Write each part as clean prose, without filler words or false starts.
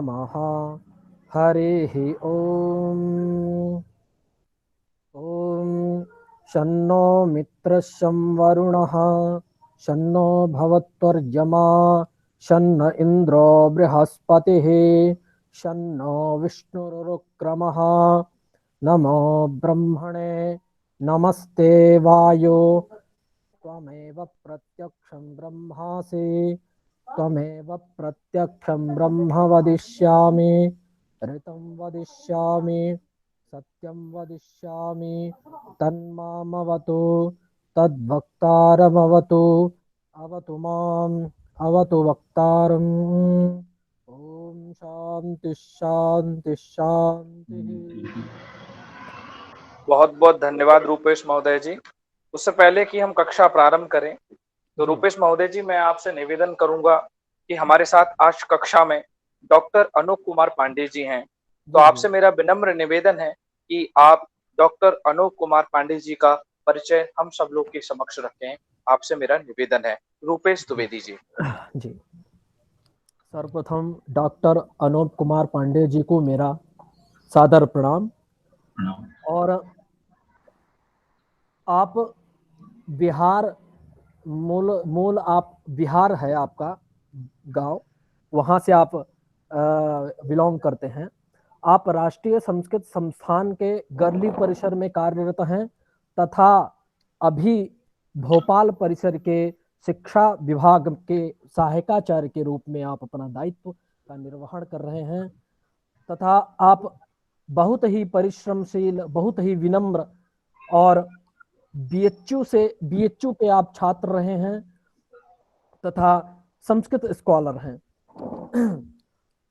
नमः। हरिः ॐ। ॐ शन्नो मित्रः वरुणः शन्नो भवत्वर्यमा शन्न इन्द्रो बृहस्पतिः शन्नो विष्णुरुक्रमः। नमो ब्रह्मणे नमस्ते वायो त्वमेव प्रत्यक्षं ब्रह्मासि त्वमेव प्रत्यक्षं ब्रह्म वदिष्यामि ऋतं वदिष्यामि सत्यं वदिष्यामि तन्मामवतु तद्वक्तारमवतु अवतु माम् अवतु वक्तारम्। ओम शांति शांति शांति। बहुत बहुत धन्यवाद रूपेश महोदय जी। उससे पहले कि हम कक्षा प्रारंभ करें तो जी रूपेश महोदय जी, मैं आपसे निवेदन करूंगा कि हमारे साथ आज कक्षा में डॉक्टर अनूप कुमार पांडे जी हैं। तो जी जी आपसे मेरा विनम्र निवेदन है कि आप डॉक्टर अनूप कुमार पांडे जी का परिचय हम सब लोग के समक्ष रखें। आपसे मेरा निवेदन है। रूपेश द्विवेदी जी। जी। सर्वप्रथम डॉक्टर अनूप कुमार पांडे जी को मेरा सादर प्रणाम। और आप बिहार मूल मूल आप बिहार है आपका गांव, वहां से आप बिलोंग करते हैं। आप राष्ट्रीय संस्कृत संस्थान के गर्ली परिसर में कार्यरत हैं तथा अभी भोपाल परिसर के शिक्षा विभाग के सहायकाचार्य के रूप में आप अपना दायित्व का निर्वहन कर रहे हैं तथा आप बहुत ही परिश्रमशील, बहुत ही विनम्र और बीएचयू पे आप छात्र रहे हैं तथा संस्कृत स्कॉलर हैं।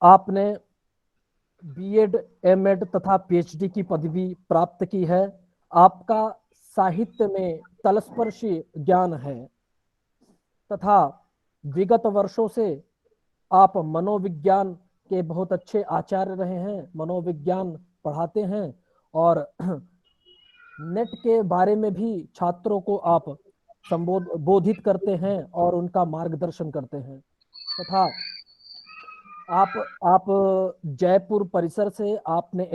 आपने बीएड, एमएड तथा पीएचडी की पदवी प्राप्त की है। आपका साहित्य में तलस्पर्शी ज्ञान है तथा विगत वर्षों से आप मनोविज्ञान के बहुत अच्छे आचार्य रहे हैं, मनोविज्ञान पढ़ाते हैं और नेट के बारे में भी छात्रों को आप संबोधित करते हैं और उनका मार्गदर्शन करते हैं तथा आप जयपुर परिसर से आपने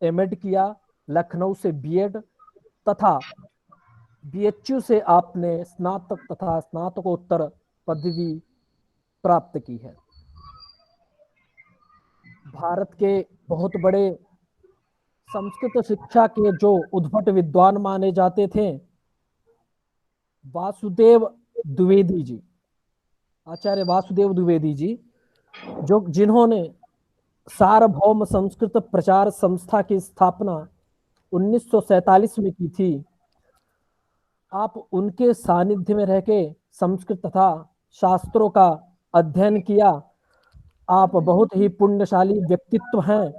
एमएड किया, लखनऊ से बीएड तथा बीएचयू से आपने स्नातक तथा स्नातकोत्तर पदवी प्राप्त की है। भारत के बहुत बड़े संस्कृत शिक्षा के जो उद्भट विद्वान माने जाते थे वासुदेव द्विवेदी जी, आचार्य वासुदेव द्विवेदी जी, जो जिन्होंने सार्वभौम संस्कृत प्रचार संस्था की स्थापना 1947 में की थी, आप उनके सानिध्य में रह के संस्कृत तथा शास्त्रों का अध्ययन किया। आप बहुत ही पुण्यशाली व्यक्तित्व हैं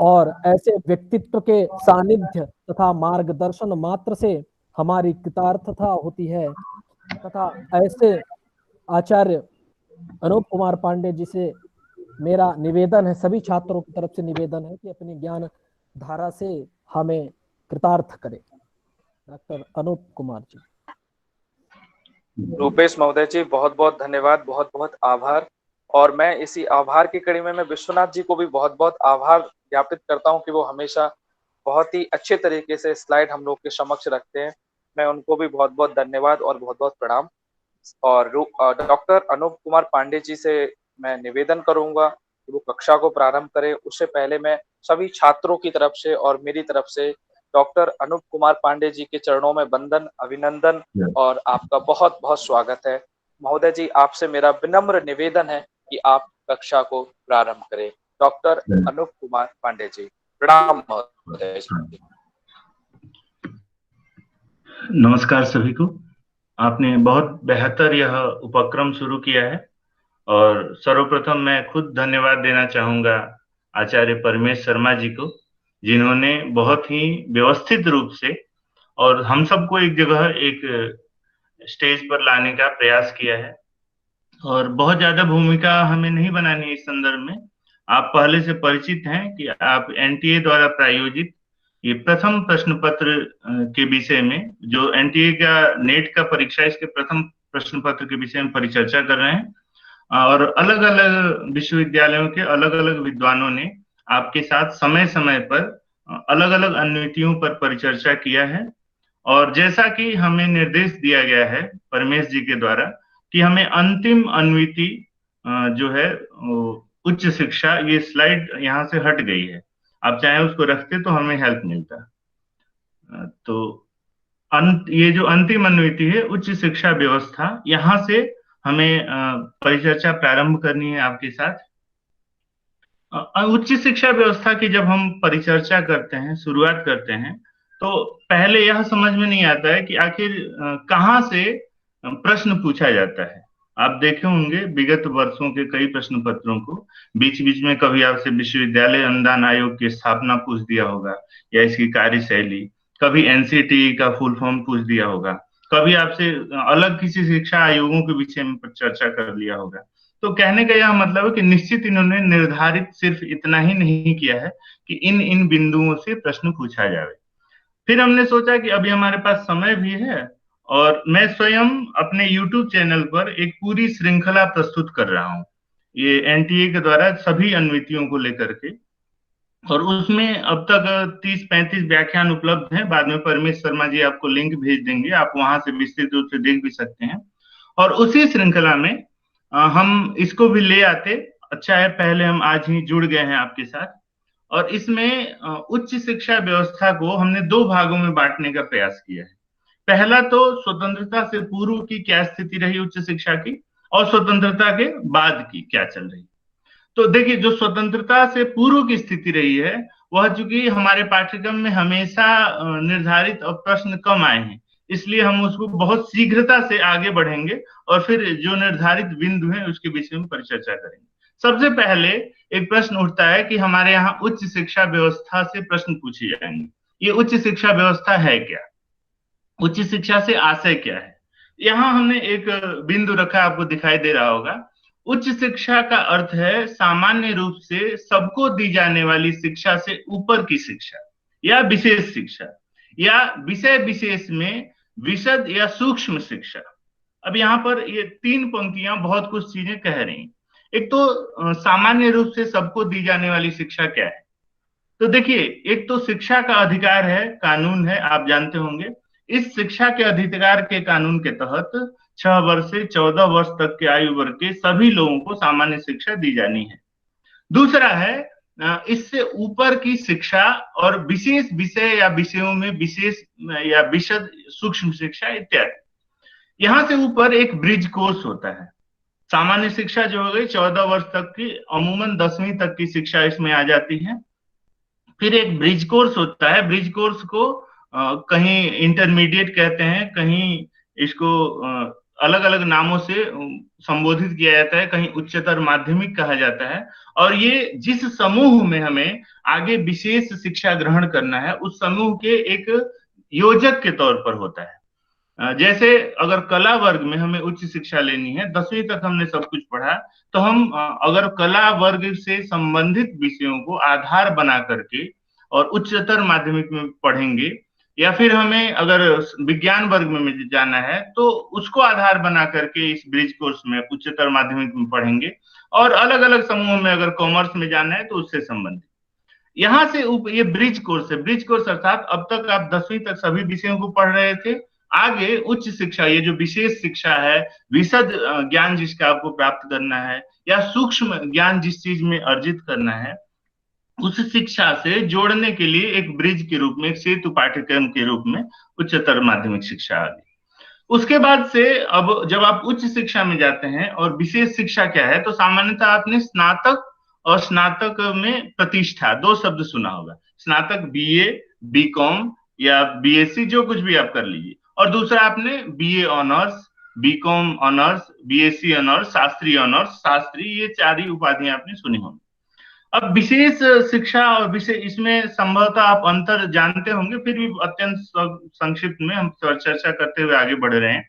और ऐसे व्यक्तित्व के सानिध्य तथा मार्गदर्शन मात्र से हमारी कृतार्थता होती है तथा ऐसे आचार्य अनूप कुमार पांडे जी से मेरा निवेदन है, सभी छात्रों की तरफ से निवेदन है कि अपनी ज्ञान धारा से हमें कृतार्थ करें। डॉक्टर अनूप कुमार जी। रूपेश महोदय जी, बहुत बहुत धन्यवाद, बहुत बहुत आभार। और मैं इसी आभार की कड़ी में मैं विश्वनाथ जी को भी बहुत बहुत आभार ज्ञापित करता हूं कि वो हमेशा बहुत ही अच्छे तरीके से स्लाइड हम लोग के समक्ष रखते हैं। मैं उनको भी बहुत बहुत धन्यवाद और बहुत बहुत प्रणाम। और डॉक्टर अनूप कुमार पांडे जी से मैं निवेदन करूंगा कि वो कक्षा को प्रारंभ करें। उससे पहले मैं सभी छात्रों की तरफ से और मेरी तरफ से डॉक्टर अनूप कुमार पांडे जी के चरणों में वंदन, अभिनंदन और आपका बहुत बहुत स्वागत है। महोदय जी, आपसे मेरा विनम्र निवेदन है कि आप कक्षा को प्रारंभ करें। डॉक्टर अनूप कुमार पांडे जी। प्रणाम महोदय जी। नमस्कार सभी को। आपने बहुत बेहतर यह उपक्रम शुरू किया है और सर्वप्रथम मैं खुद धन्यवाद देना चाहूंगा आचार्य परमेश शर्मा जी को, जिन्होंने बहुत ही व्यवस्थित रूप से और हम सबको एक जगह एक स्टेज पर लाने का प्रयास किया है। और बहुत ज्यादा भूमिका हमें नहीं बनानी है इस संदर्भ में। आप पहले से परिचित हैं कि आप एनटीए द्वारा प्रायोजित ये प्रथम प्रश्न पत्र के विषय में, जो एनटीए का नेट का परीक्षा, इसके प्रथम प्रश्न पत्र के विषय में परिचर्चा कर रहे हैं। और अलग अलग विश्वविद्यालयों के अलग अलग विद्वानों ने आपके साथ समय समय पर अलग अलग अन्वितियों पर परिचर्चा किया है। और जैसा कि हमें निर्देश दिया गया है परमेश जी के द्वारा कि हमें अंतिम अन्विति जो है उच्च शिक्षा, ये स्लाइड यहाँ से हट गई है, आप चाहे उसको रखते तो हमें हेल्प मिलता। तो ये जो अंतिम अन्विति है उच्च शिक्षा व्यवस्था, यहाँ से हमें परिचर्चा प्रारंभ करनी है आपके साथ। उच्च शिक्षा व्यवस्था की जब हम परिचर्चा करते हैं, शुरुआत करते हैं, तो पहले यह समझ में नहीं आता है कि आखिर कहाँ से प्रश्न पूछा जाता है। आप देखे होंगे विगत वर्षों के कई प्रश्न पत्रों को, बीच बीच में कभी आपसे विश्वविद्यालय अनुदान आयोग की स्थापना पूछ दिया होगा या इसकी कार्यशैली, कभी एनसीटी का फुल फॉर्म पूछ दिया होगा, कभी आपसे अलग किसी शिक्षा आयोगों के विषय में चर्चा कर लिया होगा। तो कहने का यह मतलब है कि निश्चित इन्होंने निर्धारित सिर्फ इतना ही नहीं किया है कि इन इन बिंदुओं से प्रश्न पूछा जाए। फिर हमने सोचा कि अभी हमारे पास समय भी है और मैं स्वयं अपने YouTube चैनल पर एक पूरी श्रृंखला प्रस्तुत कर रहा हूँ, ये एनटीए के द्वारा सभी अन्वितियों को लेकर के, और उसमें अब तक 30-35 व्याख्यान उपलब्ध हैं। बाद में परमेश शर्मा जी आपको लिंक भेज देंगे, आप वहां से विस्तृत रूप से देख भी सकते हैं। और उसी श्रृंखला में हम इसको भी ले आते, अच्छा है पहले हम आज ही जुड़ गए हैं आपके साथ। और इसमें उच्च शिक्षा व्यवस्था को हमने दो भागों में बांटने का प्रयास किया है। पहला तो स्वतंत्रता से पूर्व की क्या स्थिति रही उच्च शिक्षा की, और स्वतंत्रता के बाद की क्या चल रही। तो देखिए, जो स्वतंत्रता से पूर्व की स्थिति रही है, वह चूंकि हमारे पाठ्यक्रम में हमेशा निर्धारित और प्रश्न कम आए हैं, इसलिए हम उसको बहुत शीघ्रता से आगे बढ़ेंगे और फिर जो निर्धारित बिंदु है उसके विषय में परिचर्चा करेंगे। सबसे पहले एक प्रश्न उठता है कि हमारे यहाँ उच्च शिक्षा व्यवस्था से प्रश्न पूछे जाएंगे। ये उच्च शिक्षा व्यवस्था है क्या, उच्च शिक्षा से आशय क्या है। यहाँ हमने एक बिंदु रखा, आपको दिखाई दे रहा होगा। उच्च शिक्षा का अर्थ है सामान्य रूप से सबको दी जाने वाली शिक्षा से ऊपर की शिक्षा या विशेष शिक्षा, या विषय विशेष में विशद या सूक्ष्म शिक्षा। अब यहाँ पर ये तीन पंक्तियां बहुत कुछ चीजें कह रही। एक तो सामान्य रूप से सबको दी जाने वाली शिक्षा क्या है। तो देखिए, एक तो शिक्षा का अधिकार है, कानून है, आप जानते होंगे। इस शिक्षा के अधिकार के कानून के तहत 6 वर्ष से 14 वर्ष तक के आयु वर्ग के सभी लोगों को सामान्य शिक्षा दी जानी है। दूसरा है इससे ऊपर की शिक्षा और विशेष विषय या विषयों में विशेष या विशद सूक्ष्म शिक्षा इत्यादि। यहां से ऊपर एक ब्रिज कोर्स होता है। सामान्य शिक्षा जो हो गई 14 वर्ष तक की, अमूमन 10वीं तक की शिक्षा इसमें आ जाती है। फिर एक ब्रिज कोर्स होता है। ब्रिज कोर्स को कहीं इंटरमीडिएट कहते हैं, कहीं इसको अलग अलग नामों से संबोधित किया जाता है, कहीं उच्चतर माध्यमिक कहा जाता है। और ये जिस समूह में हमें आगे विशेष शिक्षा ग्रहण करना है, उस समूह के एक योजक के तौर पर होता है। जैसे अगर कला वर्ग में हमें उच्च शिक्षा लेनी है, 10वीं तक हमने सब कुछ पढ़ा, तो हम अगर कला वर्ग से संबंधित विषयों को आधार बना करके और उच्चतर माध्यमिक में पढ़ेंगे, या फिर हमें अगर विज्ञान वर्ग में जाना है तो उसको आधार बना करके इस ब्रिज कोर्स में उच्चतर माध्यमिक में पढ़ेंगे, और अलग अलग समूहों में अगर कॉमर्स में जाना है तो उससे संबंधित। यहाँ से ये ब्रिज कोर्स है। ब्रिज कोर्स अर्थात अब तक आप 10वीं तक सभी विषयों को पढ़ रहे थे, आगे उच्च शिक्षा, ये जो विशेष शिक्षा है, विशद ज्ञान जिसका आपको प्राप्त करना है, या सूक्ष्म ज्ञान जिस चीज में अर्जित करना है, उस शिक्षा से जोड़ने के लिए एक ब्रिज के रूप में, एक सेतु पाठ्यक्रम के रूप में उच्चतर माध्यमिक शिक्षा आ गई। उसके बाद से अब जब आप उच्च शिक्षा में जाते हैं, और विशेष शिक्षा क्या है, तो सामान्यतः आपने स्नातक और स्नातक में प्रतिष्ठा, दो शब्द सुना होगा। स्नातक बीए, बीकॉम या बीएससी, जो कुछ भी आप कर लीजिए, और दूसरा आपने BA honours, BCom honours, BSc honours, Shastri honours, Shastri, ये 4 ही उपाधियां आपने सुनी होंगी। अब विशेष शिक्षा और विशेष, इसमें संभवतः आप अंतर जानते होंगे, फिर भी अत्यंत संक्षिप्त में हम चर्चा करते हुए आगे बढ़ रहे हैं।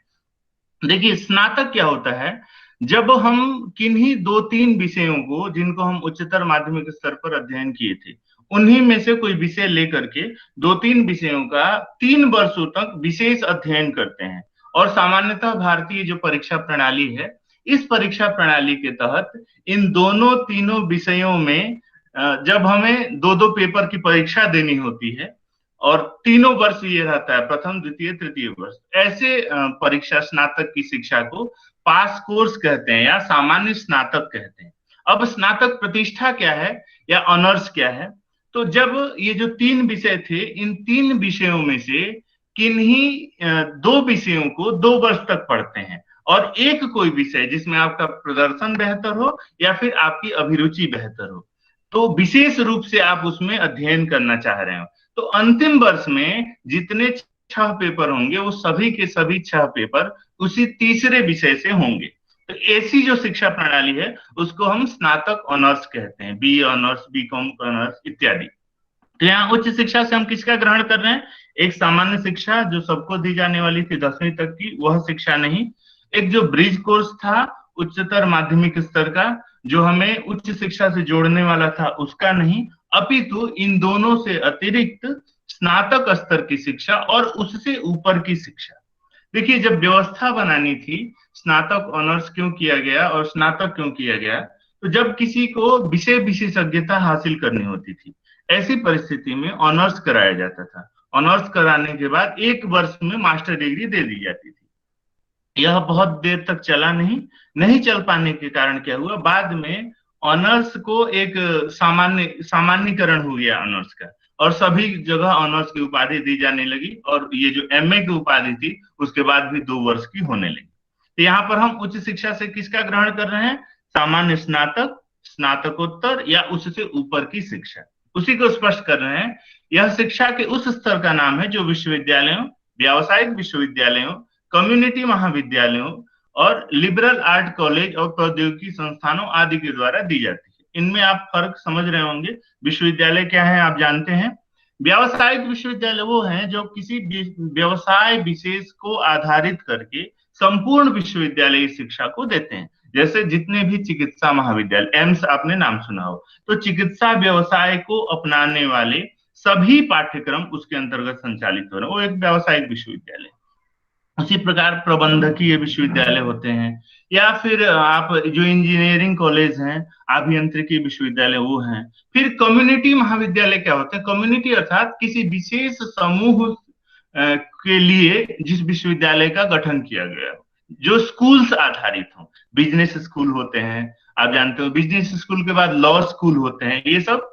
देखिए, स्नातक क्या होता है, जब हम किन्हीं 2-3 विषयों को, जिनको हम उच्चतर माध्यमिक स्तर पर अध्ययन किए थे, उन्हीं में से कोई विषय लेकर के 2-3 विषयों का 3 वर्षों तक विशेष अध्ययन करते हैं। और सामान्यतः भारतीय जो परीक्षा प्रणाली है, इस परीक्षा प्रणाली के तहत इन दोनों तीनों विषयों में जब हमें दो दो पेपर की परीक्षा देनी होती है और तीनों वर्ष ये रहता है, प्रथम द्वितीय तृतीय वर्ष, ऐसे परीक्षा स्नातक की शिक्षा को पास कोर्स कहते हैं या सामान्य स्नातक कहते हैं। अब स्नातक प्रतिष्ठा क्या है या ऑनर्स क्या है? तो जब ये जो तीन विषय थे, इन तीन विषयों में से किन्हीं दो विषयों को 2 वर्ष तक पढ़ते हैं और एक कोई विषय जिसमें आपका प्रदर्शन बेहतर हो या फिर आपकी अभिरुचि बेहतर हो, तो विशेष रूप से आप उसमें अध्ययन करना चाह रहे हो, तो अंतिम वर्ष में जितने 6 पेपर होंगे वो सभी के सभी 6 पेपर उसी तीसरे विषय से होंगे। तो ऐसी जो शिक्षा प्रणाली है उसको हम स्नातक ऑनर्स कहते हैं, बी ऑनर्स, बीकॉम ऑनर्स इत्यादि। तो यहाँ उच्च शिक्षा से हम किसका ग्रहण कर रहे हैं? एक सामान्य शिक्षा जो सबको दी जाने वाली थी 10वीं तक की, वह शिक्षा नहीं। एक जो ब्रिज कोर्स था उच्चतर माध्यमिक स्तर का, जो हमें उच्च शिक्षा से जोड़ने वाला था, उसका नहीं, अपितु इन दोनों से अतिरिक्त स्नातक स्तर की शिक्षा और उससे ऊपर की शिक्षा। देखिए, जब व्यवस्था बनानी थी स्नातक ऑनर्स क्यों किया गया और स्नातक क्यों किया गया, तो जब किसी को विषय विशेषज्ञता हासिल करनी होती थी, ऐसी परिस्थिति में ऑनर्स कराया जाता था। ऑनर्स कराने के बाद 1 वर्ष में मास्टर डिग्री दे दी जाती थी। यह बहुत देर तक चला नहीं चल पाने के कारण क्या हुआ, बाद में ऑनर्स को एक सामान्यकरण हो गया ऑनर्स का, और सभी जगह ऑनर्स की उपाधि दी जाने लगी, और ये जो एमए की उपाधि थी उसके बाद भी 2 वर्ष की होने लगी। तो यहाँ पर हम उच्च शिक्षा से किसका ग्रहण कर रहे हैं? सामान्य स्नातक, स्नातकोत्तर या उससे ऊपर की शिक्षा, उसी को स्पष्ट कर रहे हैं। यह शिक्षा के उस स्तर का नाम है जो विश्वविद्यालयों, व्यावसायिक विश्वविद्यालयों, कम्युनिटी महाविद्यालयों और लिबरल आर्ट कॉलेज और प्रौद्योगिकी संस्थानों आदि के द्वारा दी जाती है। इनमें आप फर्क समझ रहे होंगे। विश्वविद्यालय क्या है आप जानते हैं। व्यावसायिक विश्वविद्यालय वो हैं जो किसी व्यवसाय विशेष को आधारित करके संपूर्ण विश्वविद्यालय शिक्षा को देते हैं। जैसे जितने भी चिकित्सा महाविद्यालय, एम्स आपने नाम सुना हो, तो चिकित्सा व्यवसाय को अपनाने वाले सभी पाठ्यक्रम उसके अंतर्गत संचालित हो रहे हैं, वो एक व्यावसायिक विश्वविद्यालय। उसी प्रकार प्रबंधकीय विश्वविद्यालय होते हैं, या फिर आप जो इंजीनियरिंग कॉलेज हैं, अभियांत्रिकी विश्वविद्यालय वो हैं। फिर कम्युनिटी महाविद्यालय क्या होते हैं? कम्युनिटी अर्थात किसी विशेष समूह के लिए जिस विश्वविद्यालय का गठन किया गया हो, जो स्कूल्स आधारित हो। बिजनेस स्कूल होते हैं, आप जानते हो, बिजनेस स्कूल के बाद लॉ स्कूल होते हैं, ये सब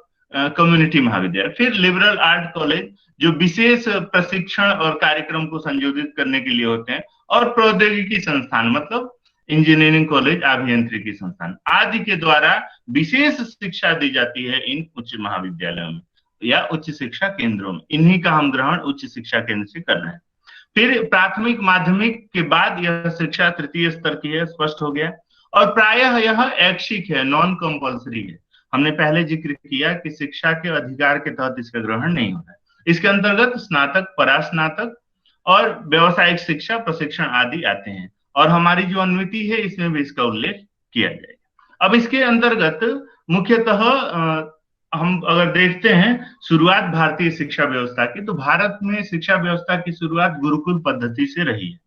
कम्युनिटी महाविद्यालय। फिर लिबरल आर्ट कॉलेज जो विशेष प्रशिक्षण और कार्यक्रम को संयोजित करने के लिए होते हैं, और प्रौद्योगिकी संस्थान मतलब इंजीनियरिंग कॉलेज, अभियांत्रिकी संस्थान आदि के द्वारा विशेष शिक्षा दी जाती है इन उच्च महाविद्यालयों में या उच्च शिक्षा केंद्रों में। इन्हीं का हम ग्रहण उच्च शिक्षा केंद्र से कर रहे हैं। फिर प्राथमिक माध्यमिक के बाद यह शिक्षा तृतीय स्तर की है, स्पष्ट हो गया। और प्रायः यह ऐच्छिक है, नॉन कंपल्सरी है। हमने पहले जिक्र किया कि शिक्षा के अधिकार के तहत इसका ग्रहण नहीं होता है। इसके अंतर्गत स्नातक, परास्नातक और व्यावसायिक शिक्षा, प्रशिक्षण आदि आते हैं, और हमारी जो अनुमति है इसमें भी इसका उल्लेख किया जाएगा। अब इसके अंतर्गत मुख्यतः हम अगर देखते हैं शुरुआत भारतीय शिक्षा व्यवस्था की, तो भारत में शिक्षा व्यवस्था की शुरुआत गुरुकुल पद्धति से रही है।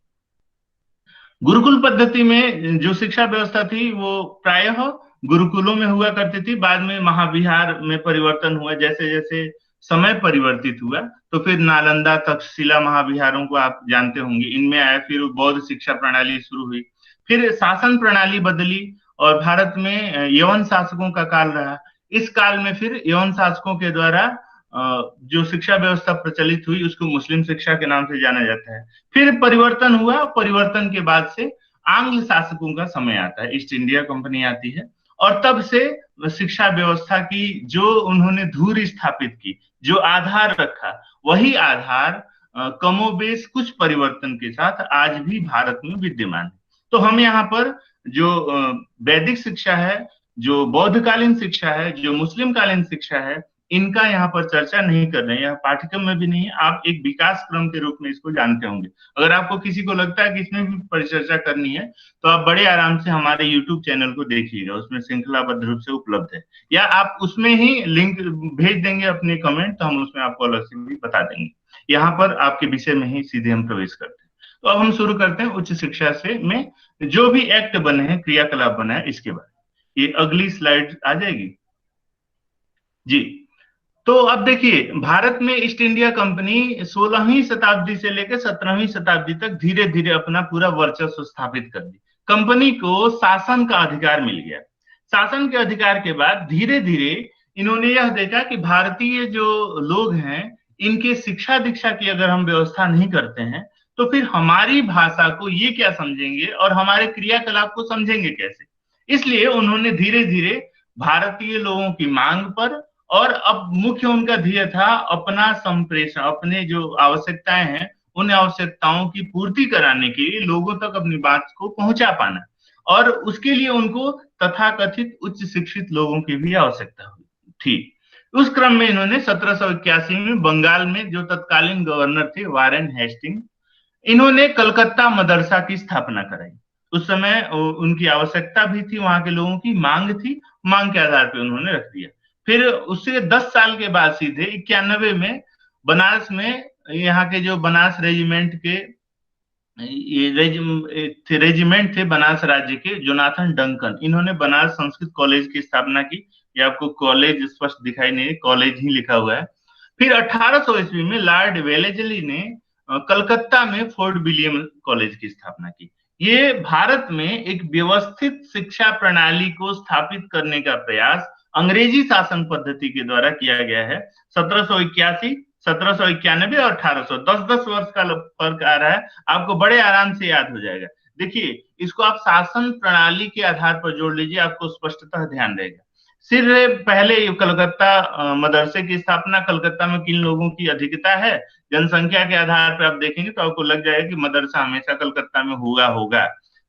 गुरुकुल पद्धति में जो शिक्षा व्यवस्था थी वो प्रायः गुरुकुलों में हुआ करती थी। बाद में महाविहार में परिवर्तन हुआ, जैसे जैसे समय परिवर्तित हुआ, तो फिर नालंदा, तक्षशिला महाविहारों को आप जानते होंगे, इनमें आया। फिर बौद्ध शिक्षा प्रणाली शुरू हुई, फिर शासन प्रणाली बदली, और भारत में यवन शासकों का काल रहा। इस काल में फिर यवन शासकों के द्वारा जो शिक्षा व्यवस्था प्रचलित हुई उसको मुस्लिम शिक्षा के नाम से जाना जाता है। फिर परिवर्तन हुआ, परिवर्तन के बाद से आंग्ल शासकों का समय आता है, ईस्ट इंडिया कंपनी आती है, और तब से शिक्षा व्यवस्था की जो उन्होंने धुरी स्थापित की, जो आधार रखा, वही आधार कमोबेश कुछ परिवर्तन के साथ आज भी भारत में विद्यमान है। तो हम यहाँ पर जो वैदिक शिक्षा है, जो बौद्धकालीन शिक्षा है, जो मुस्लिम कालीन शिक्षा है, इनका यहाँ पर चर्चा नहीं कर रहे हैं, यह पाठ्यक्रम में भी नहीं है। आप एक विकास क्रम के रूप में इसको जानते होंगे। अगर आपको किसी को लगता है कि इसमें भी परिचर्चा करनी है, तो आप बड़े आराम से हमारे YouTube चैनल को देखिएगा, उसमें श्रृंखलाबद्ध रूप से उपलब्ध है, या आप उसमें ही लिंक भेज देंगे अपने कमेंट, तो हम उसमें आपको अलग से भी बता देंगे। यहाँ पर आपके विषय में ही सीधे हम प्रवेश करते हैं। तो अब हम शुरू करते हैं उच्च शिक्षा से में जो भी एक्ट बने हैं, क्रियाकलाप बना है, इसके बारे में। ये अगली स्लाइड आ जाएगी जी। तो अब देखिए, भारत में ईस्ट इंडिया कंपनी 16वीं शताब्दी से लेकर 17वीं शताब्दी तक धीरे धीरे अपना पूरा वर्चस्व स्थापित कर दी। कंपनी को शासन का अधिकार मिल गया। शासन के अधिकार के बाद धीरे धीरे इन्होंने यह देखा कि भारतीय जो लोग हैं, इनके शिक्षा दीक्षा की अगर हम व्यवस्था नहीं करते हैं तो फिर हमारी भाषा को ये क्या समझेंगे और हमारे क्रियाकलाप को समझेंगे कैसे। इसलिए उन्होंने धीरे धीरे भारतीय लोगों की मांग पर, और अब मुख्य उनका ध्येय था अपना संप्रेषण, अपने जो आवश्यकताएं हैं उन आवश्यकताओं की पूर्ति कराने के लिए लोगों तक अपनी बात को पहुंचा पाना, और उसके लिए उनको तथाकथित उच्च शिक्षित लोगों की भी आवश्यकता थी। उस क्रम में इन्होंने 1781 में बंगाल में जो तत्कालीन गवर्नर थे वारेन हेस्टिंग, इन्होंने कलकत्ता मदरसा की स्थापना कराई। उस समय उनकी आवश्यकता भी थी, वहां के लोगों की मांग थी, मांग के आधार पर उन्होंने रख दिया। फिर उससे 10 साल के बाद सीधे 91 में बनारस में यहाँ के जो बनारस रेजिमेंट के रेजिमेंट थे बनारस राज्य के, जोनाथन डंकन, इन्होंने बनारस संस्कृत कॉलेज की स्थापना की। ये आपको कॉलेज स्पष्ट दिखाई नहीं, कॉलेज ही लिखा हुआ है। फिर 1800 ईस्वी में लॉर्ड वेलेस्ली ने कलकत्ता में फोर्ट विलियम कॉलेज की स्थापना की। ये भारत में एक व्यवस्थित शिक्षा प्रणाली को स्थापित करने का प्रयास अंग्रेजी शासन पद्धति के द्वारा किया गया है। 1781, 1791 और 1800, 10-10 वर्ष का फर्क आ रहा है, आपको बड़े आराम से याद हो जाएगा। देखिए, इसको आप शासन प्रणाली के आधार पर जोड़ लीजिए, आपको स्पष्टतः ध्यान रहेगा। सिर्फ पहले पहले मदरसे की स्थापना, कलकत्ता में किन लोगों की अधिकता है जनसंख्या के आधार पर आप देखेंगे तो आपको लग जाएगा कि मदरसा हमेशा कलकत्ता में होगा।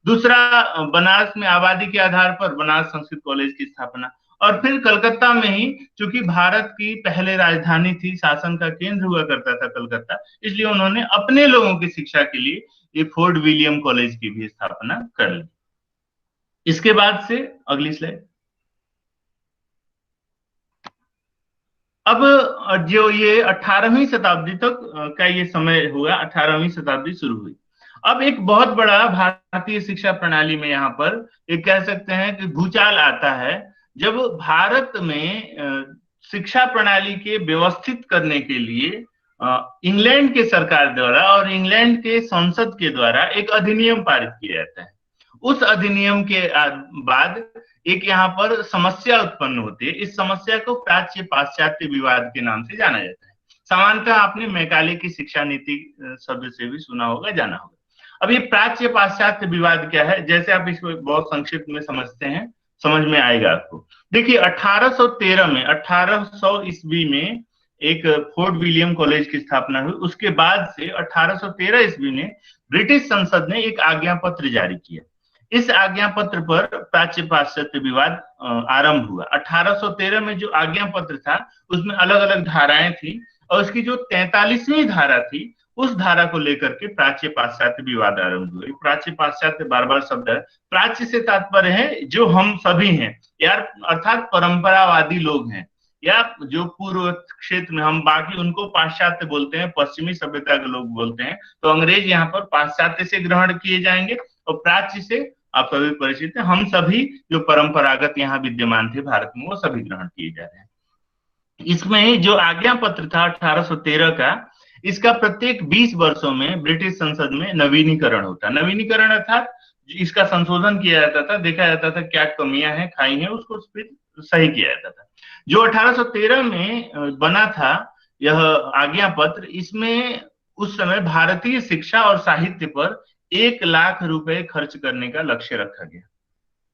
दूसरा, बनारस में आबादी के आधार पर बनारस संस्कृत कॉलेज की स्थापना, और फिर कलकत्ता में ही, चूंकि भारत की पहले राजधानी थी, शासन का केंद्र हुआ करता था कलकत्ता, इसलिए उन्होंने अपने लोगों की शिक्षा के लिए ये फोर्ट विलियम कॉलेज की भी स्थापना कर ली। इसके बाद से अगली स्लाइड। अब जो ये 18वीं शताब्दी तक का ये समय हुआ, 18वीं शताब्दी शुरू हुई। अब एक बहुत बड़ा भारतीय शिक्षा प्रणाली में यहाँ पर एक कह सकते हैं कि भूचाल आता है, जब भारत में शिक्षा प्रणाली के व्यवस्थित करने के लिए इंग्लैंड के सरकार द्वारा और इंग्लैंड के संसद के द्वारा एक अधिनियम पारित किया जाता है। उस अधिनियम के बाद एक यहाँ पर समस्या उत्पन्न होती है। इस समस्या को प्राच्य पाश्चात्य विवाद के नाम से जाना जाता है। सामान्यतः आपने मैकाले की शिक्षा नीति शब्द से भी सुना होगा, जाना होगा। अब ये प्राच्य पाश्चात्य विवाद क्या है, जैसे आप इसको बहुत संक्षिप्त में समझते हैं, समझ में आएगा आपको। देखिए, 1813 में, 1800 ईस्वी में एक फोर्ट विलियम कॉलेज की स्थापना हुई। उसके बाद से 1813 ईस्वी में ब्रिटिश संसद ने एक आज्ञा पत्र जारी किया। इस आज्ञा पत्र पर प्राच्य पाश्चात्य विवाद आरंभ हुआ। 1813 में जो आज्ञा पत्र था उसमें अलग अलग धाराएं थी, और उसकी जो 43वीं धारा थी उस धारा को लेकर के प्राच्य पाश्चात्य विवाद आरंभ हुआ। प्राच्य पाश्चात्य बार बार शब्द है। प्राच्य से तात्पर्य है जो हम सभी हैं यार, अर्थात परंपरावादी लोग हैं, या जो पूर्व क्षेत्र में, हम बाकी उनको पाश्चात्य बोलते हैं, पश्चिमी सभ्यता के लोग बोलते हैं, तो अंग्रेज यहाँ पर पाश्चात्य से ग्रहण किए जाएंगे, और प्राच्य से आप सभी परिचित हैं, हम सभी जो परंपरागत यहाँ विद्यमान थे भारत में वो सभी ग्रहण किए जा रहे हैं। इसमें जो आज्ञा पत्र था 1813 का, इसका प्रत्येक 20 वर्षों में ब्रिटिश संसद में नवीनीकरण होता। नवीनीकरण अर्थात इसका संशोधन किया जाता था, देखा जाता था क्या कमियां हैं, खाई हैं, उसको फिर सही किया जाता था। जो 1813 में बना था यह आज्ञा पत्र, इसमें उस समय भारतीय शिक्षा और साहित्य पर 1 लाख रुपए खर्च करने का लक्ष्य रखा गया।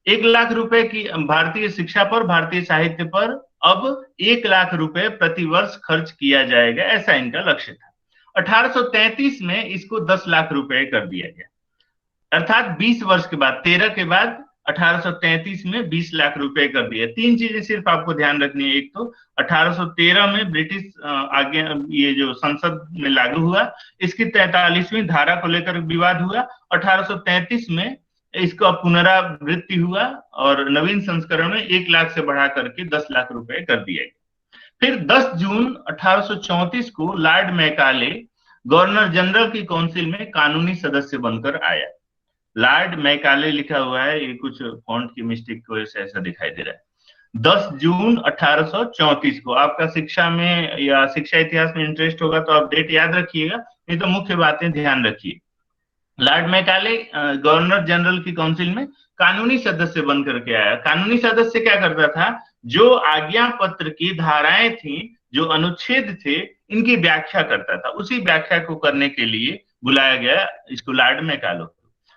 1 लाख रुपए की भारतीय शिक्षा पर, भारतीय साहित्य पर अब 1 लाख रुपए प्रति वर्ष खर्च किया जाएगा, ऐसा इनका लक्ष्य था। 1833 में इसको 10 लाख रुपए कर दिया गया, अर्थात 20 वर्ष के बाद, 13 के बाद 1833 में 20 लाख रुपए कर दिया। 3 चीजें सिर्फ आपको ध्यान रखनी है। एक तो 1813 में ब्रिटिश आज्ञा ये जो संसद में लागू हुआ, इसकी 43वीं धारा को लेकर विवाद हुआ। 1833 में इसका पुनरावृत्ति हुआ और नवीन संस्करण में 1 लाख से बढ़ा करके 10 लाख रुपए कर दिया गया। फिर 10 जून 1834 को लॉर्ड मैकाले गवर्नर जनरल की काउंसिल में कानूनी सदस्य बनकर आया। लॉर्ड मैकाले लिखा हुआ है, ये कुछ फॉन्ट की मिस्टेक की वजह से ऐसा दिखाई दे रहा है। 10 जून 1834 को। आपका शिक्षा में या शिक्षा इतिहास में इंटरेस्ट होगा तो आप डेट याद रखिएगा, नहीं तो मुख्य बातें ध्यान रखिए। लॉर्ड मैकाले गवर्नर जनरल की काउंसिल में कानूनी सदस्य बन करके आया। कानूनी सदस्य क्या करता था, जो आज्ञा पत्र की धाराएं थी, जो अनुच्छेद थे, इनकी व्याख्या करता था। उसी व्याख्या को करने के लिए बुलाया गया इसको लॉर्ड मैकाले।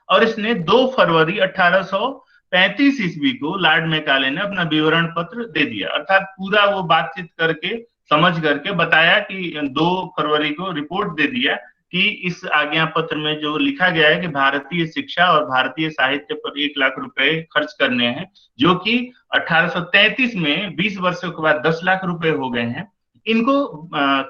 और इसने 2 फरवरी 1835 ईस्वी को लॉर्ड मैकाले ने अपना विवरण पत्र दे दिया, अर्थात पूरा वो बातचीत करके समझ करके बताया कि 2 फरवरी को रिपोर्ट दे दिया कि इस आज्ञा पत्र में जो लिखा गया है कि भारतीय शिक्षा और भारतीय साहित्य पर 1 लाख रुपए खर्च करने हैं, जो कि 1833 में 20 वर्षों के बाद 10 लाख रुपए हो गए हैं, इनको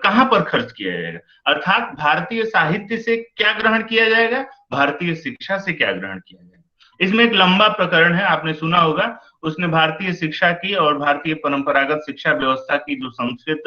कहां पर खर्च किया जाएगा, अर्थात भारतीय साहित्य से क्या ग्रहण किया जाएगा, भारतीय शिक्षा से क्या ग्रहण किया जाएगा। इसमें एक लंबा प्रकरण है, आपने सुना होगा। उसने भारतीय शिक्षा की और भारतीय परंपरागत शिक्षा व्यवस्था की, जो संस्कृत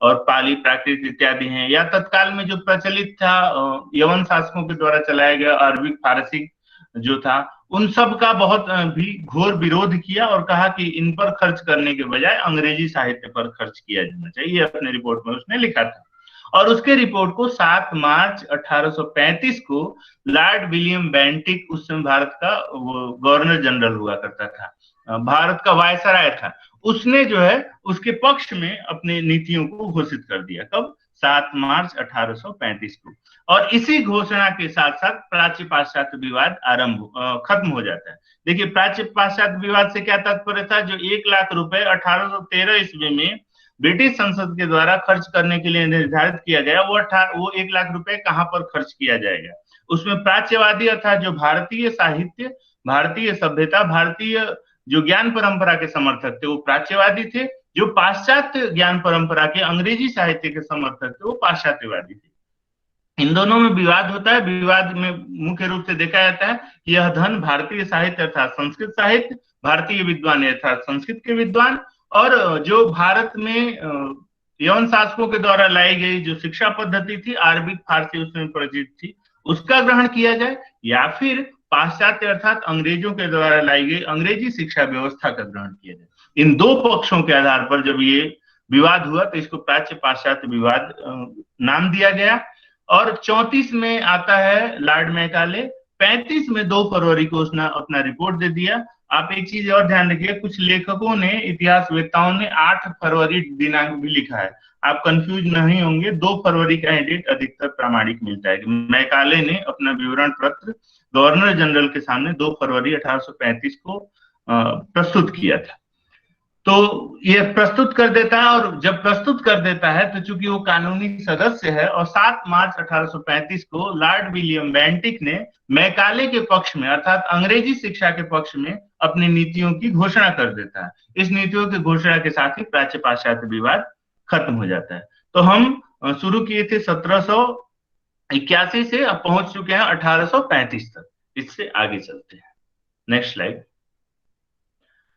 और पाली प्राकृत इत्यादि हैं, या तत्काल में जो प्रचलित था यवन शासकों के द्वारा चलाया गया अरबिक फारसी जो था, उन सब का बहुत भी घोर विरोध किया और कहा कि इन पर खर्च करने के बजाय अंग्रेजी साहित्य पर खर्च किया जाना चाहिए। अपने रिपोर्ट में उसने लिखा था। और उसके रिपोर्ट को 7 मार्च 1835 को लॉर्ड विलियम बेंटिक, उस समय भारत का गवर्नर जनरल हुआ करता था, भारत का वायसराय था, उसने जो है उसके पक्ष में अपने नीतियों को घोषित कर दिया। कब? 7 मार्च 1835 को। और इसी घोषणा के साथ साथ प्राच्य पाश्चात्य विवाद खत्म हो जाता है। देखिए, प्राच्य पाश्चात्य विवाद से क्या तात्पर्य था, जो 1 लाख रुपए 1813 ईस्वी में ब्रिटिश संसद के द्वारा खर्च करने के लिए निर्धारित किया गया, वो 1 लाख रुपए कहां पर खर्च किया जाएगा। उसमें प्राच्यवादी अर्थात जो भारतीय साहित्य, भारतीय सभ्यता, भारतीय जो ज्ञान परंपरा के समर्थक थे वो प्राच्यवादी थे, जो पाश्चात्य ज्ञान परंपरा के अंग्रेजी साहित्य के समर्थक थे वो पाश्चात्यवादी थे। इन दोनों में विवाद होता है। विवाद में मुख्य रूप से देखा जाता है कि यह धन भारतीय साहित्य अर्थात संस्कृत साहित्य, भारतीय विद्वान अर्थात संस्कृत के विद्वान, और जो भारत में यवन शासकों के द्वारा लाई गई जो शिक्षा पद्धति थी, अरबिक फारसी उसमें परिचित थी, उसका ग्रहण किया जाए, या फिर पाश्चात्य अर्थात अंग्रेजों के द्वारा लाई गई अंग्रेजी शिक्षा व्यवस्था का ग्रहण किया जाए। इन 2 पक्षों के आधार पर जब ये विवाद हुआ तो इसको प्राच्य पाश्चात्य विवाद नाम दिया गया। और 34 में आता है लॉर्ड मैकाले, 35 में 2 फरवरी को उसने अपना रिपोर्ट दे दिया। आप एक चीज और ध्यान रखिए, कुछ लेखकों ने, इतिहासवेत्ताओं ने 8 फरवरी दिनांक भी लिखा है। आप कंफ्यूज नहीं होंगे, 2 फरवरी का ही डेट अधिकतर प्रामाणिक मिलता है कि मैकाले ने अपना विवरण पत्र गवर्नर जनरल के सामने 2 फरवरी 1835 को प्रस्तुत किया था। तो ये प्रस्तुत कर देता है, और जब प्रस्तुत कर देता है तो चूंकि वो कानूनी सदस्य है, और 7 मार्च 1835 को लॉर्ड विलियम बेंटिक ने मैकाले के पक्ष में अर्थात अंग्रेजी शिक्षा के पक्ष में अपनी नीतियों की घोषणा कर देता है। इस नीतियों की घोषणा के साथ ही प्राच्य पाश्चात्य विवाद खत्म हो जाता है। तो हम शुरू किए थे 1781 से, अब पहुंच चुके हैं 1835 तक। इससे आगे चलते हैं, नेक्स्ट स्लाइड।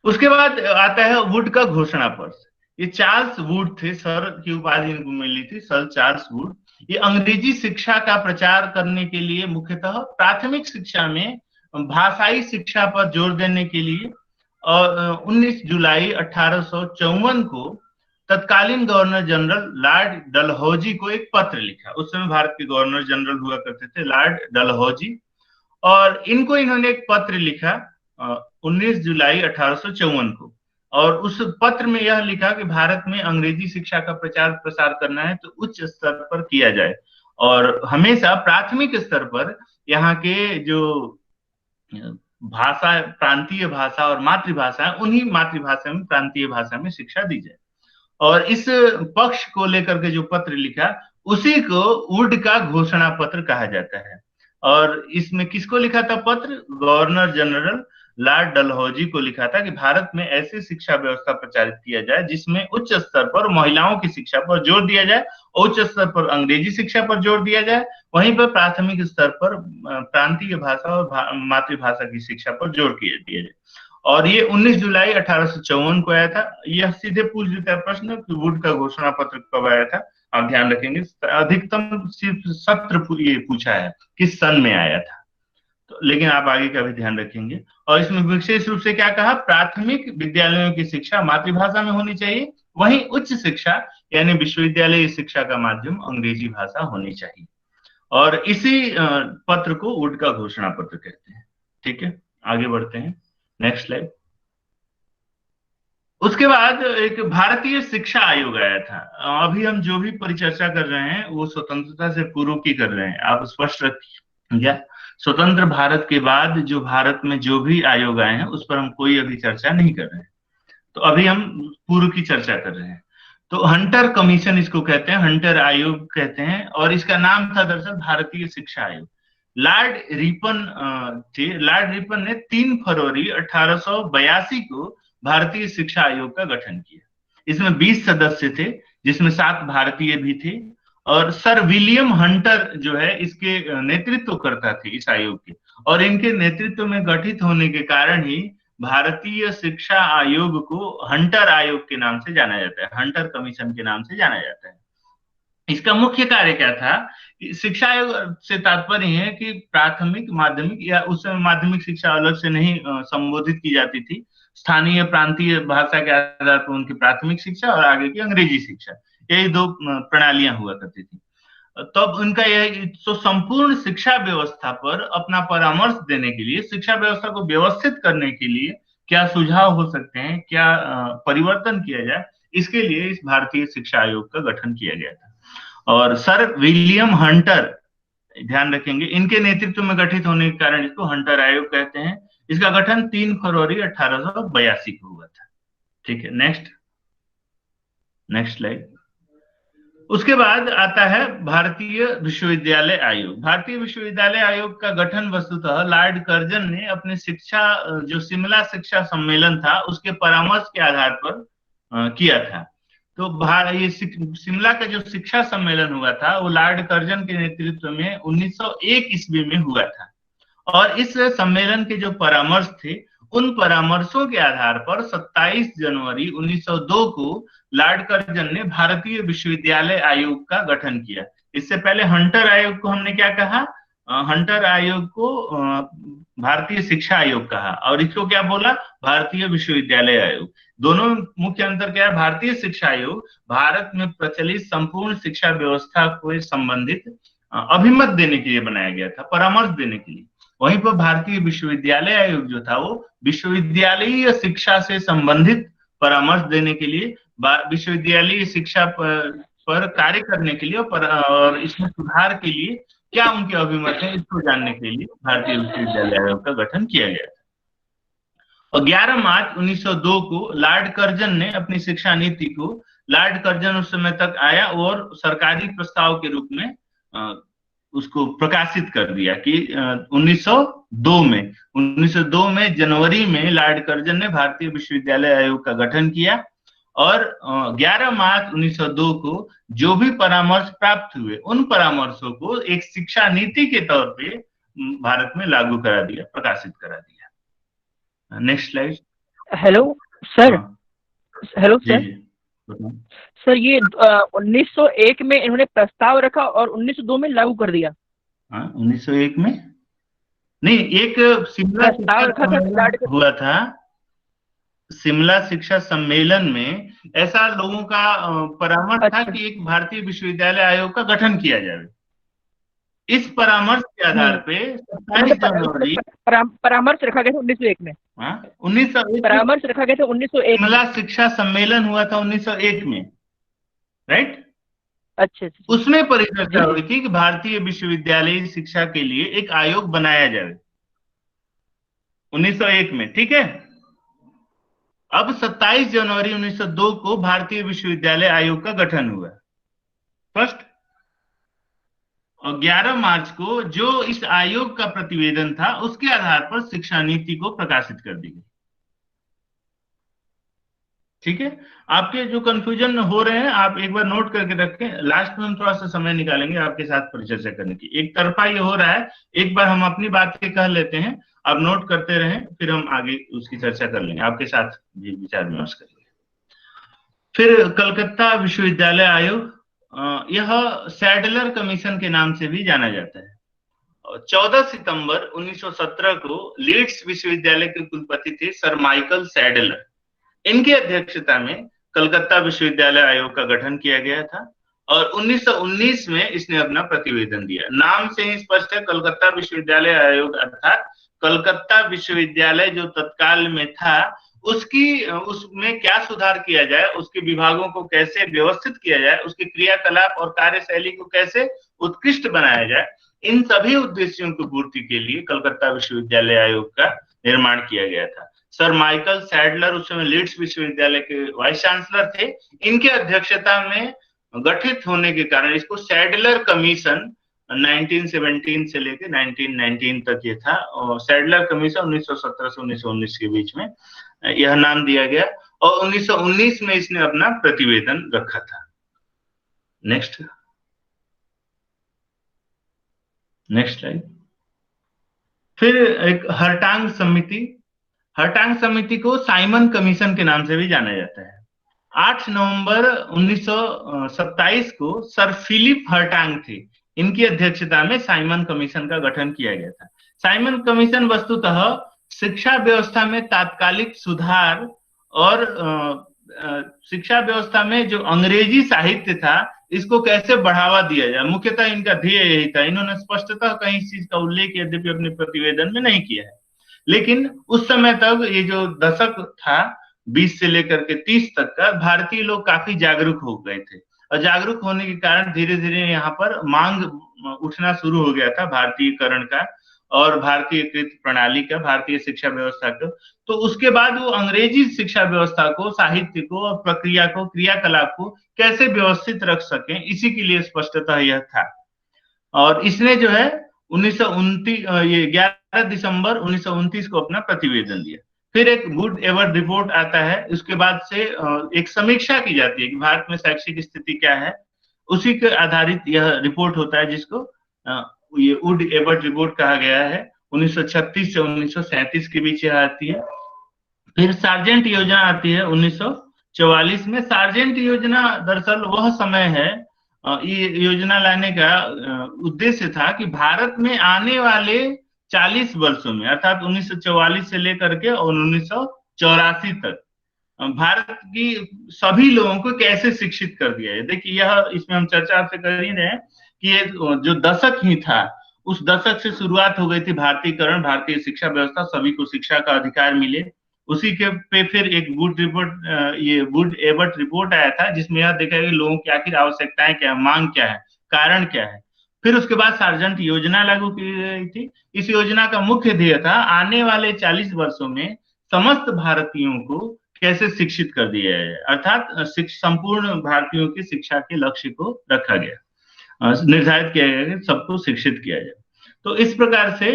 उसके बाद आता है वुड का घोषणा पत्र। ये चार्ल्स वुड थे, सर की उपाधि इनको मिली थी, सर चार्ल्स वुड। ये अंग्रेजी शिक्षा का प्रचार करने के लिए, मुख्यतः प्राथमिक शिक्षा में भाषाई शिक्षा पर जोर देने के लिए, और 19 जुलाई 1854 को तत्कालीन गवर्नर जनरल लॉर्ड डलहौजी को एक पत्र लिखा। उस समय भारत के गवर्नर जनरल हुआ करते थे लॉर्ड डलहौजी, और इनको इन्होंने एक पत्र लिखा 19 जुलाई 1854 को। और उस पत्र में यह लिखा कि भारत में अंग्रेजी शिक्षा का प्रचार प्रसार करना है तो उच्च स्तर पर किया जाए, और हमेशा प्राथमिक स्तर पर यहाँ के जो भाषा, प्रांतीय भाषा और मातृभाषा है, उन्हीं मातृभाषा में, प्रांतीय भाषा में शिक्षा दी जाए। और इस पक्ष को लेकर के जो पत्र लिखा, उसी को वुड का घोषणा पत्र कहा जाता है। और इसमें किसको लिखा था पत्र? गवर्नर जनरल लॉर्ड डलहौजी को लिखा था कि भारत में ऐसी शिक्षा व्यवस्था प्रचारित किया जाए जिसमें उच्च स्तर पर महिलाओं की शिक्षा पर जोर दिया जाए, उच्च स्तर पर अंग्रेजी शिक्षा पर जोर दिया जाए, वहीं पर प्राथमिक स्तर पर प्रांतीय भाषा और मातृभाषा की शिक्षा पर जोर दिया जाए। और ये 19 जुलाई 1854 को आया था। यह सीधे पूछ देता है प्रश्न कि वुड का घोषणा पत्र कब आया था। आप ध्यान रखेंगे, अधिकतम सिर्फ सत्र ये पूछा है किस सन में आया था। तो लेकिन आप आगे का भी ध्यान रखेंगे। और इसमें विशेष रूप से क्या कहा, प्राथमिक विद्यालयों की शिक्षा मातृभाषा में होनी चाहिए, वहीं उच्च शिक्षा यानी विश्वविद्यालय शिक्षा का माध्यम अंग्रेजी भाषा होनी चाहिए। और इसी पत्र को वुड का घोषणा पत्र कहते हैं। ठीक है, आगे बढ़ते हैं, नेक्स्ट स्लाइड। उसके बाद एक भारतीय शिक्षा आयोग आया था। अभी हम जो भी परिचर्चा कर रहे हैं वो स्वतंत्रता से पूर्व की कर रहे हैं, आप स्पष्ट रखिए। स्वतंत्र भारत के बाद जो भारत में जो भी आयोग आए हैं उस पर हम कोई अभी चर्चा नहीं कर रहे हैं, तो अभी हम पूर्व की चर्चा कर रहे हैं। तो हंटर कमीशन इसको कहते हैं, हंटर आयोग कहते हैं, और इसका नाम था दरअसल भारतीय शिक्षा आयोग। लॉर्ड रिपन थे, लॉर्ड रिपन ने 3 फरवरी 1882 को भारतीय शिक्षा आयोग का गठन किया। इसमें 20 सदस्य थे, जिसमें 7 भारतीय भी थे, और सर विलियम हंटर जो है इसके नेतृत्व करता थे इस आयोग के, और इनके नेतृत्व में गठित होने के कारण ही भारतीय शिक्षा आयोग को हंटर आयोग के नाम से जाना जाता है, हंटर कमीशन के नाम से जाना जाता है। इसका मुख्य कार्य क्या था, शिक्षा आयोग से तात्पर्य है कि प्राथमिक, माध्यमिक, या उस समय माध्यमिक शिक्षा अलग से नहीं संबोधित की जाती थी, स्थानीय प्रांतीय भाषा के आधार पर उनकी प्राथमिक शिक्षा और आगे की अंग्रेजी शिक्षा, यही 2 प्रणालियां हुआ करती थी। तब उनका यह तो संपूर्ण शिक्षा व्यवस्था पर अपना परामर्श देने के लिए, शिक्षा व्यवस्था को व्यवस्थित करने के लिए क्या सुझाव हो सकते हैं, क्या परिवर्तन किया जाए, इसके लिए इस भारतीय शिक्षा आयोग का गठन किया गया था। और सर विलियम हंटर, ध्यान रखेंगे, इनके नेतृत्व में गठित होने के कारण इसको हंटर आयोग कहते हैं। इसका गठन 3 फरवरी 1882 को हुआ था। ठीक है, नेक्स्ट स्लाइड। उसके बाद आता है भारतीय विश्वविद्यालय आयोग। भारतीय विश्वविद्यालय आयोग का गठन वस्तुतः लॉर्ड कर्जन ने अपने शिक्षा, जो शिमला शिक्षा सम्मेलन था उसके परामर्श के आधार पर किया था। तो ये शिमला का जो शिक्षा सम्मेलन हुआ था वो लॉर्ड कर्जन के नेतृत्व में 1901 ईस्वी में हुआ था, और इस सम्मेलन के जो परामर्श थे उन परामर्शों के आधार पर 27 जनवरी 1902 को लॉर्ड कर्जन ने भारतीय विश्वविद्यालय आयोग का गठन किया। इससे पहले हंटर आयोग को हमने क्या कहा, हंटर आयोग को भारतीय शिक्षा आयोग कहा, और इसको क्या बोला, भारतीय विश्वविद्यालय आयोग। दोनों मुख्य अंतर क्या है, भारतीय शिक्षा आयोग भारत में प्रचलित संपूर्ण शिक्षा व्यवस्था को संबंधित अभिमत देने के लिए बनाया गया था, परामर्श देने के लिए। वहीं पर भारतीय विश्वविद्यालय आयोग जो था वो विश्वविद्यालयीय शिक्षा से संबंधित परामर्श देने के लिए, विश्वविद्यालयीय शिक्षा पर कार्य करने के लिए और इसमें सुधार के लिए क्या उनके अभिमत है इसको जानने के लिए भारतीय विश्वविद्यालय आयोग का गठन किया गया था। और 11 मार्च 1902 को लॉर्ड कर्जन ने अपनी शिक्षा नीति को, लॉर्ड कर्जन उस समय तक आया और सरकारी प्रस्ताव के रूप में उसको प्रकाशित कर दिया कि 1902 में जनवरी में लॉर्ड कर्जन ने भारतीय विश्वविद्यालय आयोग का गठन किया, और 11 मार्च 1902 को जो भी परामर्श प्राप्त हुए उन परामर्शों को एक शिक्षा नीति के तौर पे भारत में लागू करा दिया, प्रकाशित करा दिया। Next slide. Hello sir. Hello sir. Sir ये 1901 में इन्होंने प्रस्ताव रखा और 1902 में लागू कर दिया। 1901 में नहीं, एक शिमला शिक्षा हुआ था, शिमला शिक्षा सम्मेलन में ऐसा लोगों का परामर्श था कि एक भारतीय विश्वविद्यालय आयोग का गठन किया जाए। इस परामर्श के आधार पे 27 जनवरी परामर्श रखा गया था 1901 में। 1901 परामर्श रखा गया था 1901। शिमला शिक्षा सम्मेलन हुआ था 1901 में, राइट? अच्छा। उसमें परिचर्चा हुई थी कि भारतीय विश्वविद्यालय शिक्षा के लिए एक आयोग बनाया जाए 1901 में, ठीक है। अब 27 जनवरी 1902 को भारतीय विश्वविद्यालय आयोग का गठन हुआ फर्स्ट, और 11 मार्च को जो इस आयोग का प्रतिवेदन था उसके आधार पर शिक्षा नीति को प्रकाशित कर दी गई। ठीक है, आपके जो कंफ्यूजन हो रहे हैं आप एक बार नोट करके रखें, लास्ट में हम थोड़ा सा समय निकालेंगे आपके साथ परिचर्चा करने की। एक तरफा ये हो रहा है, एक बार हम अपनी बातें कह लेते हैं, आप नोट करते रहें, फिर हम आगे उसकी चर्चा कर लेंगे, आपके साथ भी विचार विमर्श करेंगे। फिर कलकत्ता विश्वविद्यालय आयोग, यह सैडलर कमीशन के नाम से भी जाना जाता है। 14 सितंबर 1917 को लीड्स विश्वविद्यालय के कुलपति थे सर माइकल सैडलर। इनकी अध्यक्षता में कलकत्ता विश्वविद्यालय आयोग का गठन किया गया था और 1919 में इसने अपना प्रतिवेदन दिया। नाम से ही स्पष्ट है, कलकत्ता विश्वविद्यालय आयोग अर्थात कलकत्ता विश्वविद्यालय जो तत्काल में था उसमें क्या सुधार किया जाए, उसके विभागों को कैसे व्यवस्थित किया जाए, उसके क्रियाकलाप और कार्यशैली को कैसे उत्कृष्ट बनाया जाए, इन सभी उद्देश्यों की पूर्ति के लिए कलकत्ता विश्वविद्यालय आयोग का निर्माण किया गया था। सर माइकल सैडलर उस समय लीड्स विश्वविद्यालय के वाइस चांसलर थे। इनके अध्यक्षता में गठित होने के कारण इसको सैडलर कमीशन 1917 से लेकर 1919 तक ये था और सैडलर कमीशन 1917 से 1919 के बीच में यह नाम दिया गया और 1919 में इसने अपना प्रतिवेदन रखा था। Next slide. फिर एक हर्टांग समिति को साइमन कमीशन के नाम से भी जाना जाता है। 8 नवंबर 1927 को सर फिलिप हर्टांग थे, इनकी अध्यक्षता में साइमन कमीशन का गठन किया गया था। साइमन कमीशन वस्तुतः शिक्षा व्यवस्था में तात्कालिक सुधार और शिक्षा व्यवस्था में जो अंग्रेजी साहित्य था इसको कैसे बढ़ावा दिया जाए, मुख्यतः इनका ध्येय यही था। इन्होंने स्पष्टतः कहीं इस चीज का उल्लेख यद्यपि अपने प्रतिवेदन में नहीं किया है, लेकिन उस समय तक ये जो दशक था 20 से लेकर के 30 तक का, भारतीय लोग काफी जागरूक हो गए थे और जागरूक होने के कारण धीरे धीरे यहाँ पर मांग उठना शुरू हो गया था भारतीयकरण का और भारतीयकृत प्रणाली का, भारतीय शिक्षा व्यवस्था का। तो उसके बाद वो अंग्रेजी शिक्षा व्यवस्था को, साहित्य को और प्रक्रिया को, क्रियाकलाप को कैसे व्यवस्थित रख सकें, इसी के लिए स्पष्टतः यह था। और इसने जो है 11 दिसंबर 1929 को अपना प्रतिवेदन दिया। फिर एक गुड एवर रिपोर्ट आता है, उसके बाद से एक समीक्षा की जाती है कि भारत में शैक्षिक स्थिति क्या है, उसी के आधारित यह रिपोर्ट होता है जिसको ये वुड एबर्ट रिपोर्ट कहा गया है। 1936 से 1937 के बीच यह आती है। फिर सार्जेंट योजना आती है 1944 में। सार्जेंट योजना दरअसल वह समय है, ये योजना लाने का उद्देश्य था कि भारत में आने वाले 40 वर्षों में अर्थात 1944 से लेकर के और 1984 तक भारत की सभी लोगों को कैसे शिक्षित कर दिया है। देखिए यह इसमें हम चर्चा आपसे कर ही रहे हैं कि ये जो दशक ही था उस दशक से शुरुआत हो गई थी भारतीयकरण, भारतीय शिक्षा व्यवस्था, सभी को शिक्षा का अधिकार मिले। उसी के पे फिर एक वुड एबर्ट रिपोर्ट आया था जिसमें यह देखा कि लोगों की आखिर आवश्यकताएं क्या है, मांग क्या है, कारण क्या है। फिर उसके बाद सार्जेंट योजना लागू की गई थी। इस योजना का मुख्य ध्येय था आने वाले 40 वर्षों में समस्त भारतीयों को कैसे शिक्षित कर दिया जाए, अर्थात संपूर्ण भारतीयों की शिक्षा के लक्ष्य को रखा गया, निर्धारित किया गया कि सबको शिक्षित किया जाए। तो इस प्रकार से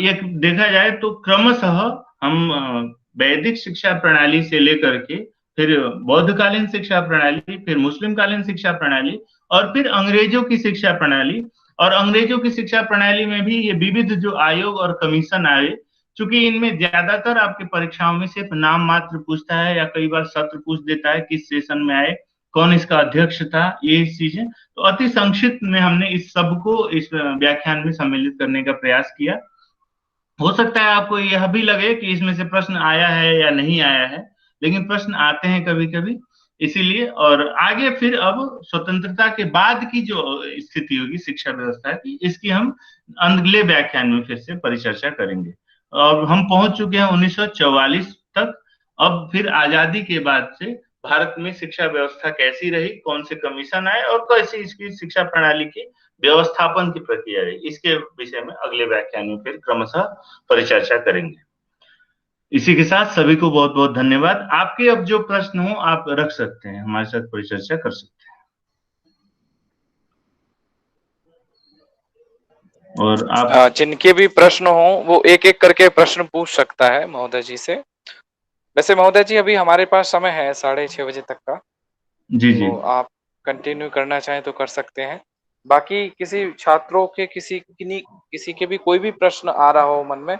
ये देखा जाए तो क्रमशः हम वैदिक शिक्षा प्रणाली से लेकर के फिर बौद्धकालीन शिक्षा प्रणाली, फिर मुस्लिमकालीन शिक्षा प्रणाली और फिर अंग्रेजों की शिक्षा प्रणाली, और अंग्रेजों की शिक्षा प्रणाली में भी ये विविध जो आयोग और कमीशन आए, चूंकि इनमें ज्यादातर आपके परीक्षाओं में सिर्फ नाम मात्र पूछता है या कई बार सत्र पूछ देता है किस सेशन में आए, कौन इसका अध्यक्ष था, ये चीजें। तो अति संक्षिप्त में हमने इस सबको इस व्याख्यान में सम्मिलित करने का प्रयास किया। हो सकता है आपको यह भी लगे कि इसमें से प्रश्न आया है या नहीं आया है, लेकिन प्रश्न आते हैं कभी कभी, इसीलिए। और आगे फिर अब स्वतंत्रता के बाद की जो स्थिति होगी शिक्षा व्यवस्था की, इसकी हम अगले व्याख्यान में फिर से परिचर्चा करेंगे। और हम पहुंच चुके हैं 1944 तक। अब फिर आजादी के बाद से भारत में शिक्षा व्यवस्था कैसी रही, कौन से कमीशन आए और कैसी इसकी शिक्षा प्रणाली की व्यवस्थापन की प्रक्रिया रही, इसके विषय में अगले व्याख्यान में फिर क्रमशः परिचर्चा करेंगे। इसी के साथ सभी को बहुत बहुत धन्यवाद। आपके अब जो प्रश्न हो आप रख सकते हैं, हमारे साथ परिचर्चा कर सकते हैं। और आप जिनके भी प्रश्न हो वो एक एक करके प्रश्न पूछ सकता है महोदय जी से। वैसे महोदय जी अभी हमारे पास समय है 6:30 बजे तक का। जी जी, तो आप कंटिन्यू करना चाहें तो कर सकते हैं। बाकी किसी छात्रों के किसी के भी कोई भी प्रश्न आ रहा हो मन में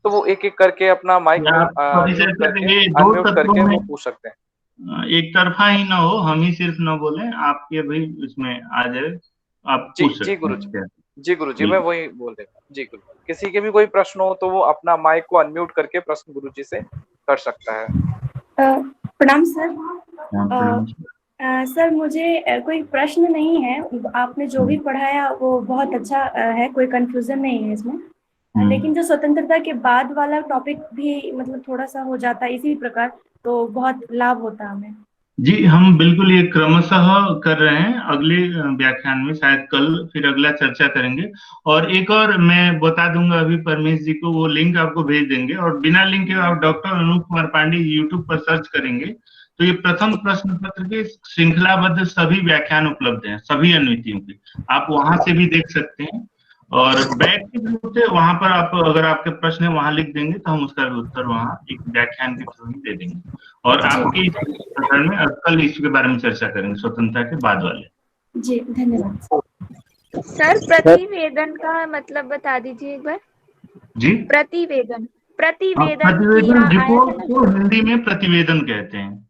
तो वो एक एक करके अपना माइक अनम्यूट करके वो पूछ सकते हैं। एक तरफा ही ना हो, हम ही सिर्फ ना बोले, आपके भी इसमें आ जाए, आप पूछ सकते हैं। जी गुरुजी, मैं वही बोल रहा हूँ। जी गुरु, किसी के भी कोई प्रश्न हो तो वो अपना माइक को अनम्यूट करके प्रश्न गुरुजी से कर सकता है। प्रणाम सर। सर मुझे कोई प्रश्न नहीं है, आपने जो भी पढ़ाया वो बहुत अच्छा है, कोई कंफ्यूजन नहीं है इसमें। लेकिन जो स्वतंत्रता के बाद वाला टॉपिक भी मतलब थोड़ा सा हो जाता है इसी प्रकार, तो बहुत लाभ होता हमें। जी, हम बिल्कुल ये क्रमशः कर रहे हैं। अगले व्याख्यान में शायद कल फिर अगला चर्चा करेंगे। और एक और मैं बता दूंगा अभी परमेश जी को, वो लिंक आपको भेज देंगे, और बिना लिंक के आप डॉक्टर अनूप कुमार पांडे यूट्यूब पर सर्च करेंगे तो ये प्रथम प्रश्न पत्र के श्रृंखलाबद्ध सभी व्याख्यान उपलब्ध हैं, सभी अनुवृत्तियों के। आप वहां से भी देख सकते हैं। और वैकल्पिक रूप से वहां पर आप अगर आपके प्रश्न है वहां लिख देंगे तो हम उसका उत्तर वहां एक व्याख्यान के थ्रू ही दे देंगे। और आपके प्रकरण में कल इसके बारे में चर्चा करेंगे, स्वतंत्रता के बाद वाले। जी धन्यवाद। सर प्रतिवेदन का मतलब बता दीजिए एक बार। जी, प्रतिवेदन प्रतिवेदन रिपोर्ट को हिंदी में प्रतिवेदन कहते हैं।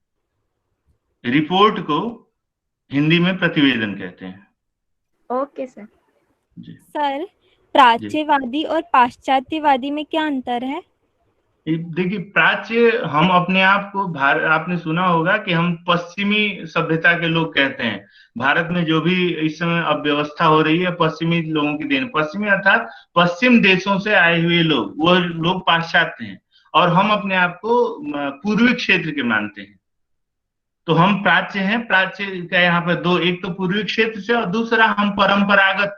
रिपोर्ट को हिंदी में प्रतिवेदन कहते हैं। Okay sir. जी सर, प्राच्यवादी और पाश्चात्यवादी में क्या अंतर है? देखिए, प्राच्य हम अपने आप को आपने सुना होगा कि हम पश्चिमी सभ्यता के लोग कहते हैं। भारत में जो भी इस समय अव्यवस्था हो रही है पश्चिमी लोगों की देन, पश्चिमी अर्थात पश्चिम देशों से आए हुए लोग, वो लोग पाश्चात्य हैं। और हम अपने आप को पूर्वी क्षेत्र के मानते हैं, तो हम प्राच्य हैं। प्राच्य का यहाँ पर दो, एक तो पूर्वी क्षेत्र से और दूसरा हम परंपरागत